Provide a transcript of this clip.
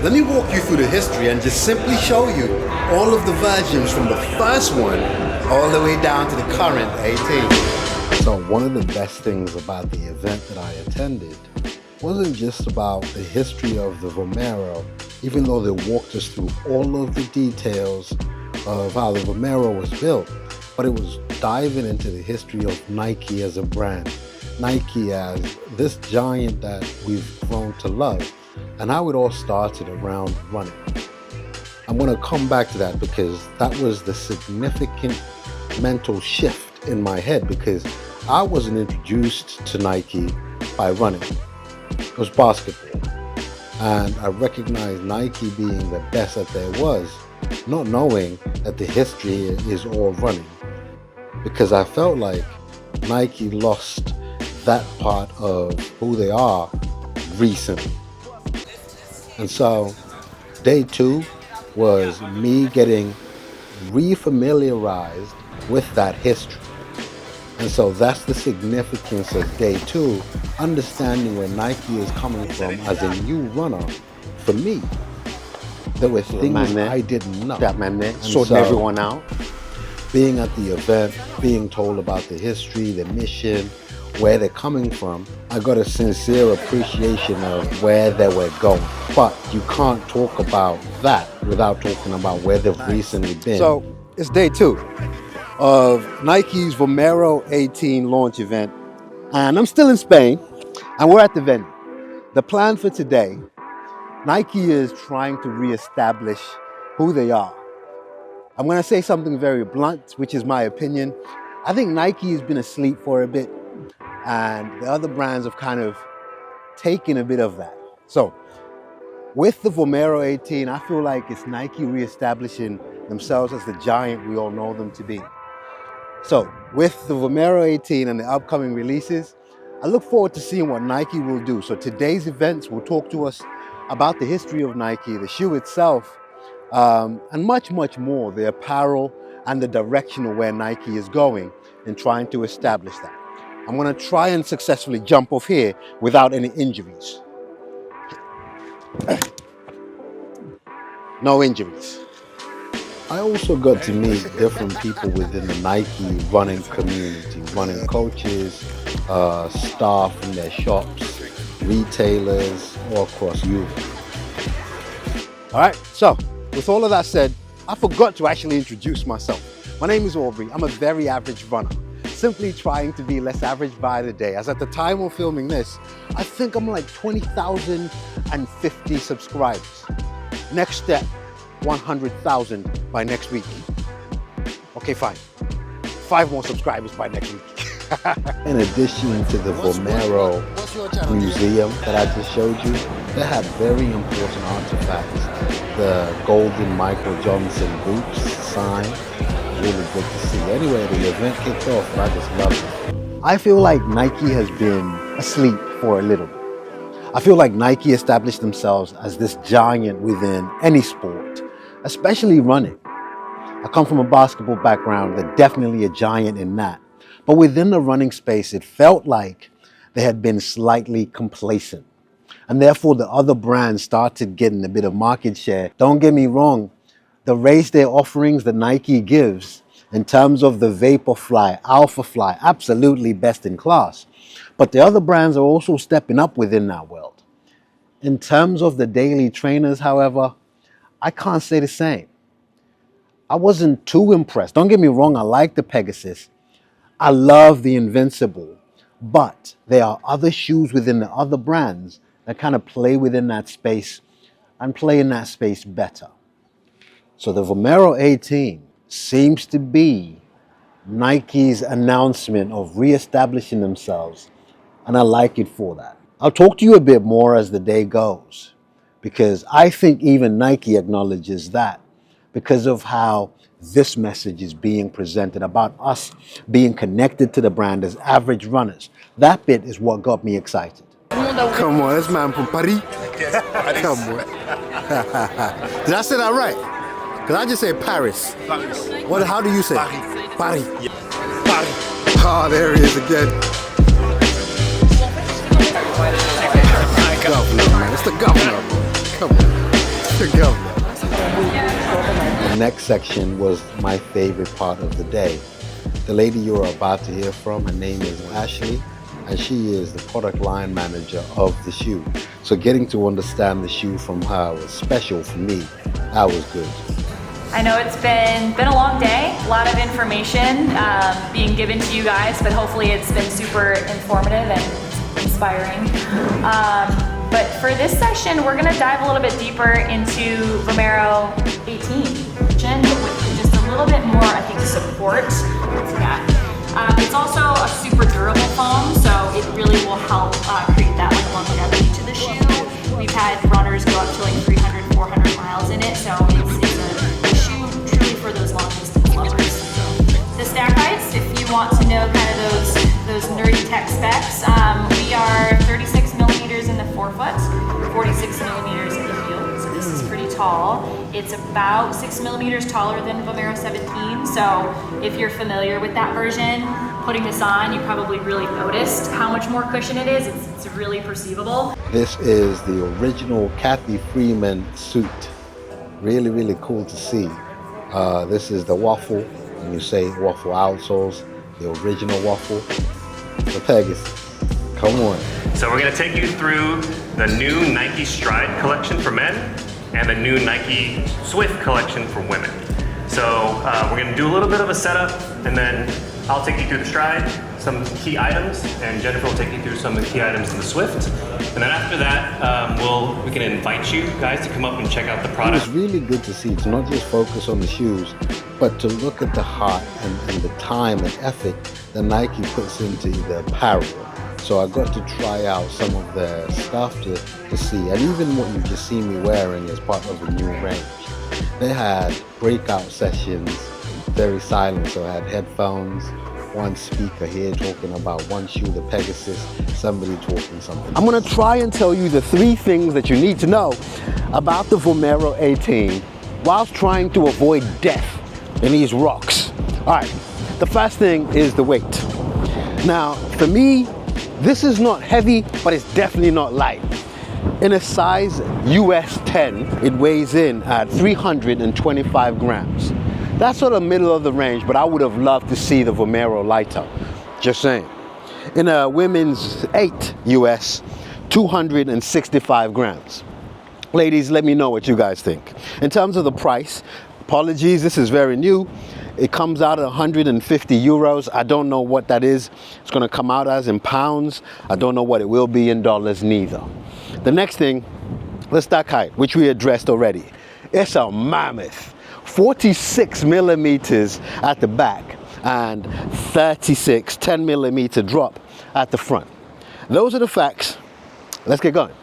Let me walk you through the history and just simply show you all of the versions from the first one all the way down to the current 18. So one of the best things about the event that I attended wasn't just about the history of the Vomero, even though they walked us through all of the details of how the Vomero was built, but it was diving into the history of Nike as a brand, Nike as this giant that we've grown to love, and how it all started around running. I'm going to come back to that because that was the significant mental shift in my head, because I wasn't introduced to Nike by running. It was basketball. And I recognized Nike being the best that there was, not knowing that the history is all running. Because I felt like Nike lost that part of who they are recently. And so day 2 was me getting refamiliarized with that history. And so that's the significance of day 2, understanding where Nike is coming from as a new runner. For me, there were things I didn't know. That man there, sorting everyone out. Being at the event, being told about the history, the mission, where they're coming from, I got a sincere appreciation of where they were going. But you can't talk about that without talking about where they've recently been. So it's day 2 of Nike's Vomero 18 launch event, and I'm still in Spain, and we're at the venue. The plan for today, Nike is trying to reestablish who they are. I'm going to say something very blunt, which is my opinion. I think Nike has been asleep for a bit, and the other brands have kind of taken a bit of that. So with the Vomero 18, I feel like it's Nike reestablishing themselves as the giant we all know them to be. So with the Vomero 18 and the upcoming releases, I look forward to seeing what Nike will do. So today's events will talk to us about the history of Nike, the shoe itself, and much, much more, the apparel and the direction of where Nike is going in trying to establish that. I'm going to try and successfully jump off here without any injuries. No injuries. I also got to meet different people within the Nike running community, running coaches, staff in their shops, retailers, all across Europe. All right, so with all of that said, I forgot to actually introduce myself. My name is Aubrey. I'm a very average runner, simply trying to be less average by the day. As at the time of filming this, I think I'm like 20,050 subscribers. Next step, 100,000 by next week. Okay, fine. 5 more subscribers by next week. In addition to the Vomero museum that I just showed you, they had very important artifacts. The golden Michael Johnson boots sign, really good to see. Anyway, the event kicked off and I just loved it. I feel like Nike has been asleep for a little bit. I feel like Nike established themselves as this giant within any sport, especially running. I come from a basketball background, they're definitely a giant in that. But within the running space, it felt like they had been slightly complacent. And therefore, the other brands started getting a bit of market share. Don't get me wrong, the race day offerings that Nike gives in terms of the Vaporfly, Alphafly, absolutely best in class. But the other brands are also stepping up within that world. In terms of the daily trainers, however, I can't say the same. I wasn't too impressed. Don't get me wrong, I like the Pegasus. I love the Invincible. But there are other shoes within the other brands that kind of play within that space and play in that space better. So the Vomero 18 seems to be Nike's announcement of reestablishing themselves, and I like it for that. I'll talk to you a bit more as the day goes, because I think even Nike acknowledges that because of how this message is being presented about us being connected to the brand as average runners. That bit is what got me excited. Come on, this man from Paris. Come on. Did I say that right? Because I just say Paris. Paris. How do you say? Paris. Paris. Yeah. Paris. Oh, there he is again. Governor, man. It's the governor. Come on. The next section was my favorite part of the day. The lady you're about to hear from, her name is Ashley, and she is the product line manager of the shoe. So getting to understand the shoe from her was special for me. That was good. I know it's been a long day, a lot of information being given to you guys, but hopefully it's been super informative and inspiring. But for this session, we're gonna dive a little bit deeper into Vomero 18, with just a little bit more, I think, support. It's also a super durable foam, so it really will help create that longevity to the shoe. We've had runners go up to 300, 400 miles in it, so it's a shoe truly for those long distance lovers. The stack heights, if you want to know kind of those nerdy tech specs, we are 36 millimeters in the forefoot, 46 millimeters in the heel, so this is pretty tall. It's about 6 millimeters taller than Vomero 17, so if you're familiar with that version, putting this on, you probably really noticed how much more cushion it is. It's really perceivable. This is the original Kathy Freeman suit. Really, really cool to see. This is the waffle, when you say waffle outsoles, the original waffle. The Pegasus. Come on. So we're going to take you through the new Nike Stride collection for men and the new Nike Swift collection for women. So we're going to do a little bit of a setup, and then I'll take you through the Stride, some key items, and Jennifer will take you through some of the key items in the Swift. And then after that, we can invite you guys to come up and check out the product. It was really good to see, to not just focus on the shoes, but to look at the heart and the time and effort that Nike puts into the apparel. So I got to try out some of their stuff to see, and even what you've just seen me wearing as part of the new range. They had breakout sessions, very silent, so I had headphones, one speaker here talking about one shoe, the Pegasus, somebody talking something. I'm gonna try and tell you the 3 things that you need to know about the Vomero 18 whilst trying to avoid death in these rocks. All right, the first thing is the weight. Now, for me, this is not heavy, but it's definitely not light. In a size US 10, it weighs in at 325 grams. That's sort of middle of the range, but I would have loved to see the Vomero lighter, just saying. In a women's 8 US, 265 grams. Ladies, let me know what you guys think. In terms of the price, apologies, this is very new. It comes out at 150 euros. I don't know what that is. It's gonna come out as in pounds. I don't know what it will be in dollars neither. The next thing, the stack height, which we addressed already. It's a mammoth. 46 millimeters at the back and 36, 10 millimeter drop at the front. Those are the facts. Let's get going.